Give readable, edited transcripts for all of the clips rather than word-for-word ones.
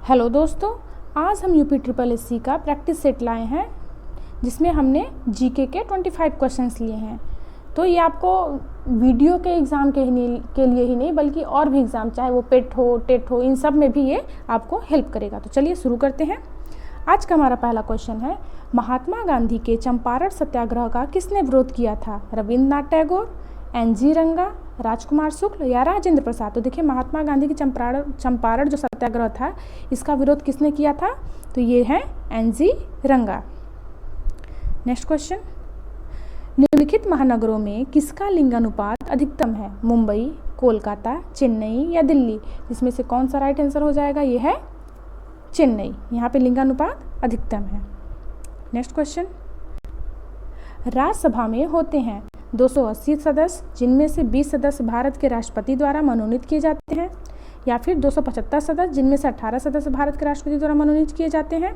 Hello दोस्तों, आज हम यूपी ट्रिपल एससी का प्रैक्टिस सेट लाए हैं जिसमें हमने जीके के 25 क्वेश्चंस लिए हैं। तो ये आपको वीडियो के एग्ज़ाम के लिए ही नहीं बल्कि और भी एग्ज़ाम, चाहे वो पेट हो टेट हो, इन सब में भी ये आपको हेल्प करेगा। तो चलिए शुरू करते हैं। आज का हमारा पहला क्वेश्चन है, महात्मा गांधी के चंपारण सत्याग्रह का किसने विरोध किया था? रविंद्रनाथ टैगोर, एनजी रंगा, राजकुमार शुक्ल या राजेंद्र प्रसाद? तो देखिए, महात्मा गांधी की चंपारण जो सत्याग्रह था, इसका विरोध किसने किया था? तो ये है एनजी रंगा। नेक्स्ट क्वेश्चन, निम्नलिखित महानगरों में किसका लिंगानुपात अधिकतम है? मुंबई, कोलकाता, चेन्नई या दिल्ली? इसमें से कौन सा राइट आंसर हो जाएगा? ये है चेन्नई। यहाँ पे लिंगानुपात अधिकतम है। नेक्स्ट क्वेश्चन, राज्यसभा में होते हैं 280 सदस्य, जिनमें से 20 सदस्य भारत के राष्ट्रपति द्वारा मनोनीत किए जाते हैं, या फिर 275 सदस्य जिनमें से 18 सदस्य भारत के राष्ट्रपति द्वारा मनोनीत किए जाते हैं,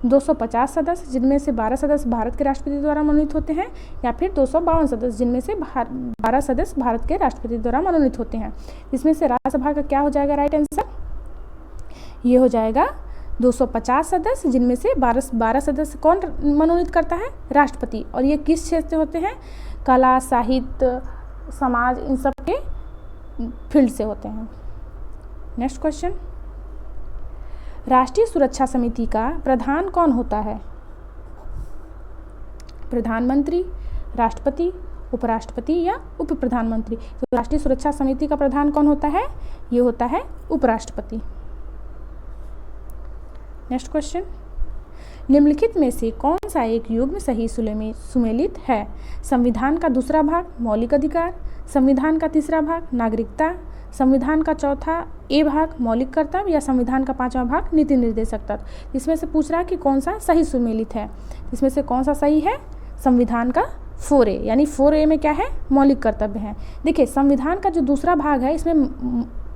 250 सदस्य जिनमें से 12 सदस्य भारत के राष्ट्रपति द्वारा मनोनीत होते हैं, या फिर 252 सदस्य जिनमें से 12 सदस्य भारत के राष्ट्रपति द्वारा मनोनीत होते हैं। इसमें से राज्यसभा का क्या हो जाएगा राइट आंसर? ये हो जाएगा 250 सदस्य, जिनमें से 12 सदस्य कौन मनोनीत करता है? राष्ट्रपति। और ये किस क्षेत्र से होते हैं? कला, साहित्य, समाज, इन सब के फील्ड से होते हैं। नेक्स्ट क्वेश्चन, राष्ट्रीय सुरक्षा समिति का प्रधान कौन होता है? प्रधानमंत्री, राष्ट्रपति, उपराष्ट्रपति या उप प्रधानमंत्री? तो राष्ट्रीय सुरक्षा समिति का प्रधान कौन होता है? ये होता है उपराष्ट्रपति। नेक्स्ट क्वेश्चन, निम्नलिखित में से कौन सा एक युग्म सही सुमेलित है? संविधान का दूसरा भाग मौलिक अधिकार, संविधान का तीसरा भाग नागरिकता, संविधान का चौथा ए भाग मौलिक कर्तव्य या संविधान का 5वां भाग नीति निर्देशक तत्व? इसमें से पूछ रहा है कि कौन सा सही सुमेलित है। इसमें से कौन सा सही है? संविधान का 4A, यानी 4A में क्या है? मौलिक कर्तव्य है। देखिए, संविधान का जो दूसरा भाग है इसमें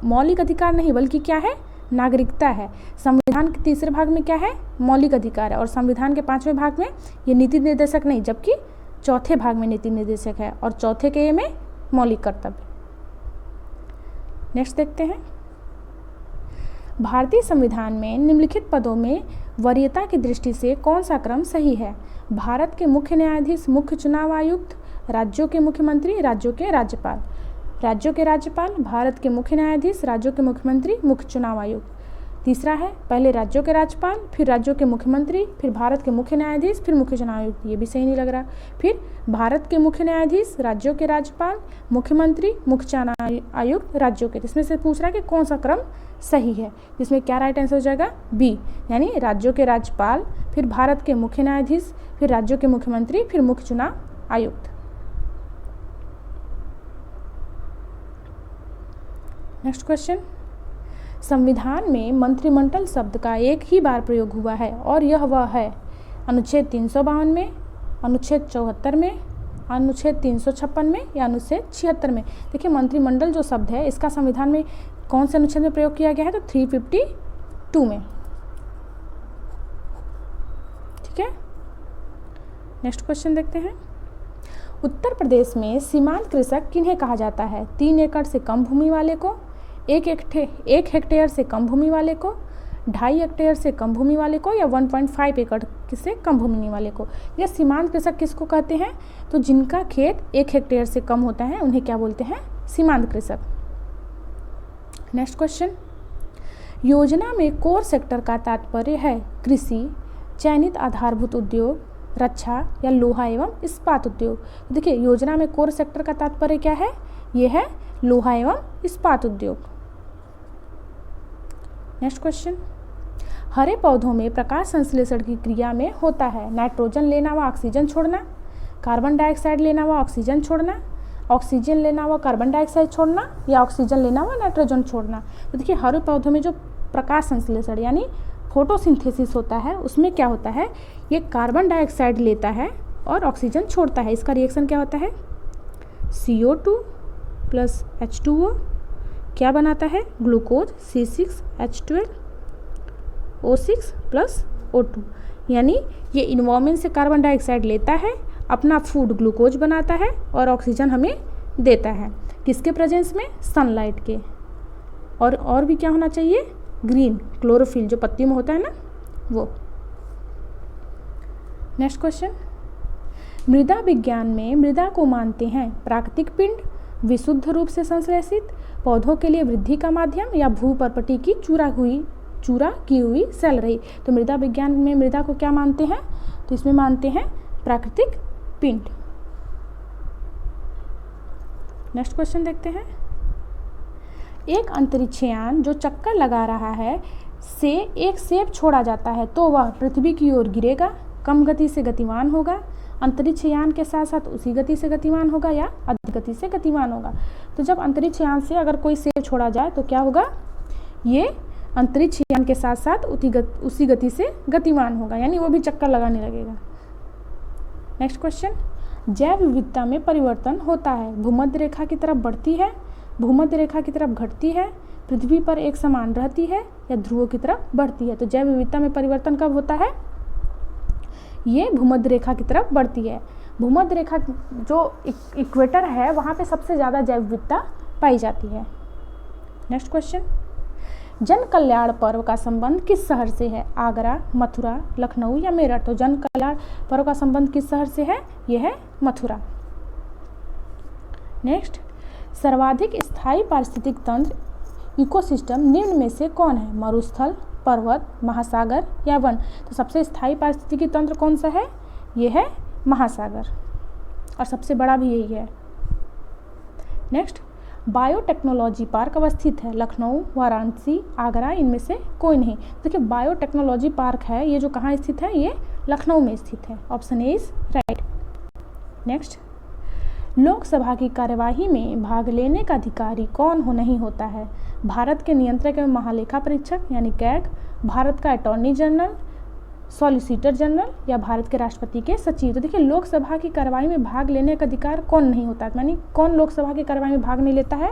मौलिक अधिकार नहीं बल्कि क्या है? नागरिकता है। संविधान के तीसरे भाग में क्या है? मौलिक अधिकार है। और संविधान के 5वें भाग में ये नीति निर्देशक नहीं, जबकि चौथे भाग में नीति निर्देशक है और चौथे के ए में मौलिक कर्तव्य। नेक्स्ट देखते हैं, भारतीय संविधान में निम्नलिखित पदों में वरीयता की दृष्टि से कौन सा क्रम सही है? भारत के मुख्य न्यायाधीश, मुख्य चुनाव आयुक्त, राज्यों के मुख्यमंत्री, राज्यों के राज्यपाल? राज्यों के राज्यपाल, भारत के मुख्य न्यायाधीश, राज्यों के मुख्यमंत्री, मुख्य चुनाव आयुक्त। तीसरा है, पहले राज्यों के राज्यपाल, फिर राज्यों के मुख्यमंत्री, फिर भारत के मुख्य न्यायाधीश, फिर मुख्य चुनाव आयुक्त। ये भी सही नहीं लग रहा। फिर भारत के मुख्य न्यायाधीश, राज्यों के राज्यपाल, मुख्यमंत्री, मुख्य चुनाव आयुक्त, राज्यों के। इसमें से पूछ रहा है कि कौन सा क्रम सही है? इसमें क्या राइट आंसर हो जाएगा? बी, यानी राज्यों के राज्यपाल, फिर भारत के मुख्य न्यायाधीश, फिर राज्यों के मुख्यमंत्री, फिर मुख्य चुनाव आयुक्त। नेक्स्ट क्वेश्चन, संविधान में मंत्रिमंडल शब्द का एक ही बार प्रयोग हुआ है और यह वह है अनुच्छेद 352 में, अनुच्छेद 74 में, अनुच्छेद 356 में या अनुच्छेद 76 में? देखिए, मंत्रिमंडल जो शब्द है इसका संविधान में कौन से अनुच्छेद में प्रयोग किया गया है? तो 352 में। ठीक है, नेक्स्ट क्वेश्चन देखते हैं, उत्तर प्रदेश में सीमांत कृषक किन्हें कहा जाता है? 3 एकड़ से कम भूमि वाले को, 1 हेक्टेयर से कम भूमि वाले को, 2.5 हेक्टेयर से कम भूमि वाले को, या 1.5 एकड़ से कम भूमि वाले को? या सीमांत कृषक किसको कहते हैं? तो जिनका खेत 1 हेक्टेयर से कम होता है उन्हें क्या बोलते हैं? सीमांत कृषक। नेक्स्ट क्वेश्चन, योजना में कोर सेक्टर का तात्पर्य है कृषि, चयनित आधारभूत उद्योग, रक्षा या लोहा एवं इस्पात उद्योग? देखिए, योजना में कोर सेक्टर का तात्पर्य क्या है? ये है लोहा एवं इस्पात उद्योग। नेक्स्ट क्वेश्चन, हरे पौधों में प्रकाश संश्लेषण की क्रिया में होता है नाइट्रोजन लेना व ऑक्सीजन छोड़ना, कार्बन डाइऑक्साइड लेना व ऑक्सीजन छोड़ना, ऑक्सीजन लेना व कार्बन डाइऑक्साइड छोड़ना, या ऑक्सीजन लेना व नाइट्रोजन छोड़ना? तो देखिए, हरे पौधों में जो प्रकाश संश्लेषण यानी फोटोसिंथेसिस होता है उसमें क्या होता है? ये कार्बन डाइऑक्साइड लेता है और ऑक्सीजन छोड़ता है। इसका रिएक्शन क्या होता है? CO2 प्लस H2O क्या बनाता है? Glucose C6H12O6 plus O2। यानी ये इन्वायरमेंट से कार्बन डाइऑक्साइड लेता है, अपना फूड ग्लूकोज बनाता है और ऑक्सीजन हमें देता है। किसके प्रेजेंस में? सनलाइट के। और भी क्या होना चाहिए? ग्रीन, क्लोरोफिल जो पत्तियों में होता है ना वो। नेक्स्ट क्वेश्चन, मृदा विज्ञान में मृदा को मानते हैं प्राकृतिक पिंड, विशुद्ध रूप से संश्लेषित, पौधों के लिए वृद्धि का माध्यम या भूपर्पटी की चूरा की हुई सेल रही। तो मृदा विज्ञान में मृदा को क्या मानते हैं, तो इसमें मानते हैं प्राकृतिक पिंड। नेक्स्ट क्वेश्चन देखते हैं, एक अंतरिक्ष यान जो चक्कर लगा रहा है से एक सेब छोड़ा जाता है तो वह पृथ्वी की ओर गिरेगा, कम गति से गतिमान होगा, अंतरिक्ष यान के साथ साथ उसी गति से गतिमान होगा या अधिक गति से गतिमान होगा। तो जब अंतरिक्ष यान से अगर कोई सेब छोड़ा जाए तो क्या होगा, ये अंतरिक्ष यान के साथ साथ उसी गति से गतिमान होगा, यानी वो भी चक्कर लगाने लगेगा। नेक्स्ट क्वेश्चन, जैव विविधता में परिवर्तन होता है, भूमध्य रेखा की तरफ बढ़ती है, भूमध्य रेखा की तरफ घटती है, पृथ्वी पर एक समान रहती है या ध्रुवों की तरफ बढ़ती है। तो जैव विविधता में परिवर्तन कब होता है, ये भूमध्य रेखा की तरफ बढ़ती है। भूमध्य रेखा जो इक्वेटर है वहाँ पे सबसे ज़्यादा जैव विविधता पाई जाती है। नेक्स्ट क्वेश्चन, जन कल्याण पर्व का संबंध किस शहर से है, आगरा, मथुरा, लखनऊ या मेरठ। तो जन कल्याण पर्व का संबंध किस शहर से है, यह है मथुरा। नेक्स्ट, सर्वाधिक स्थायी पारिस्थितिक तंत्र इकोसिस्टम निम्न में से कौन है, मरुस्थल, पर्वत, महासागर या वन। तो सबसे स्थायी पारिस्थितिकी तंत्र कौन सा है, ये है महासागर, और सबसे बड़ा भी यही है। नेक्स्ट, बायोटेक्नोलॉजी पार्क अवस्थित है, लखनऊ, वाराणसी, आगरा, इनमें से कोई नहीं। देखिए बायोटेक्नोलॉजी पार्क है ये जो कहाँ स्थित है, ये लखनऊ में स्थित है। Option A is right. Next, Lok Sabha की कार्यवाही में भाग लेने का अधिकारी कौन नहीं होता है, भारत के नियंत्रक एवं महालेखा परीक्षक यानी कैग, भारत का अटॉर्नी जनरल, सॉलिसिटर जनरल या भारत के राष्ट्रपति के सचिव। तो देखिए लोकसभा की कार्यवाही में भाग लेने का अधिकार कौन नहीं होता है, यानी कौन लोकसभा की कार्यवाही में भाग नहीं लेता है,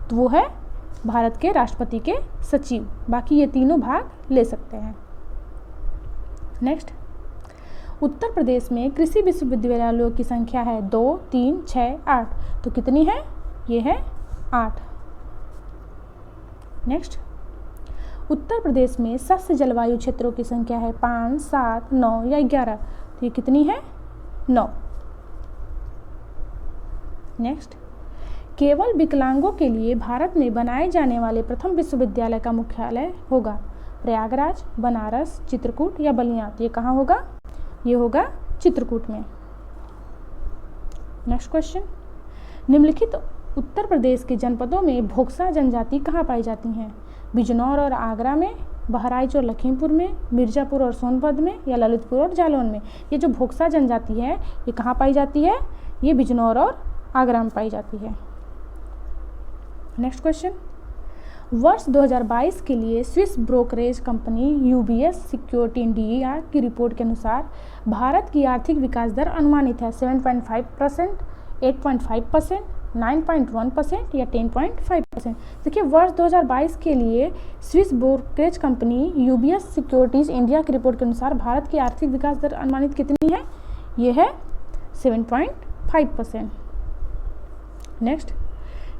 तो वो है भारत के राष्ट्रपति के सचिव, बाकी ये तीनों भाग ले सकते हैं। नेक्स्ट, उत्तर प्रदेश में कृषि विश्वविद्यालयों की संख्या है 2, 3, 6, 8। तो कितनी है, ये है 8। नेक्स्ट, उत्तर प्रदेश में सस्य जलवायु क्षेत्रों की संख्या है 5, 7, 9 या 11। तो ये कितनी है, 9। नेक्स्ट, केवल विकलांगों के लिए भारत में बनाए जाने वाले प्रथम विश्वविद्यालय का मुख्यालय होगा प्रयागराज, बनारस, चित्रकूट या बलिया। तो ये कहाँ होगा, ये होगा चित्रकूट में। नेक्स्ट क्वेश्चन, निम्नलिखित उत्तर प्रदेश के जनपदों में भोक्सा जनजाति कहाँ पाई जाती हैं, बिजनौर और आगरा में, बहराइच और लखीमपुर में, मिर्जापुर और सोनभद्र में या ललितपुर और जालौन में। ये जो भोक्सा जनजाति है ये कहाँ पाई जाती है, ये बिजनौर और आगरा में पाई जाती है। नेक्स्ट क्वेश्चन, वर्ष 2022 के लिए Swiss brokerage company UBS security India की रिपोर्ट के अनुसार भारत की आर्थिक विकास दर अनुमानित है 7.5%, 8.5%, 9.1% या 10.5%। देखिए वर्ष 2022 के लिए Swiss brokerage company UBS securities India की रिपोर्ट के अनुसार भारत की आर्थिक विकास दर अनुमानित कितनी है, ये है 7.5%। नेक्स्ट,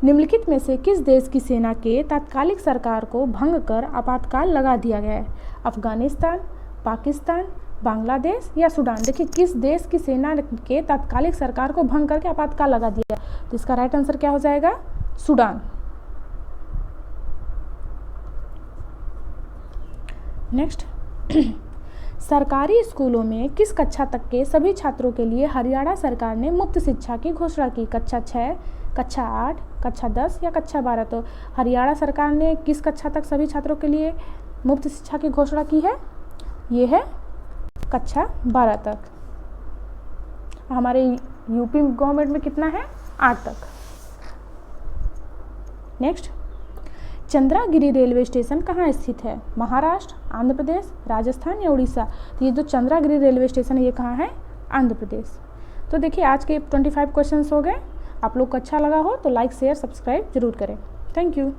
निम्नलिखित में से किस देश की सेना के तात्कालिक सरकार को भंग कर आपातकाल लगा दिया गया है, अफगानिस्तान, पाकिस्तान, बांग्लादेश या सूडान। देखिए किस देश की सेना के तात्कालिक सरकार को भंग करके आपातकाल लगा दिया, तो इसका राइट आंसर क्या हो जाएगा, सूडान। नेक्स्ट, सरकारी स्कूलों में किस कक्षा तक के सभी छात्रों के लिए हरियाणा सरकार ने मुफ्त शिक्षा की घोषणा की, कक्षा 6, कक्षा 8, कक्षा 10 या कक्षा 12। तो हरियाणा सरकार ने किस कक्षा तक सभी छात्रों के लिए मुफ्त शिक्षा की घोषणा की है, ये है कक्षा 12 तक। हमारे यूपी गवर्नमेंट में कितना है, 8 तक। नेक्स्ट, चंद्रागिरी रेलवे स्टेशन कहाँ स्थित है, महाराष्ट्र, आंध्र प्रदेश, राजस्थान या उड़ीसा। तो ये जो चंद्रागिरी रेलवे स्टेशन है ये कहाँ है, आंध्र प्रदेश। तो देखिए आज के 25 क्वेश्चंस हो गए। आप लोग को अच्छा लगा हो तो लाइक, शेयर, सब्सक्राइब जरूर करें। Thank you.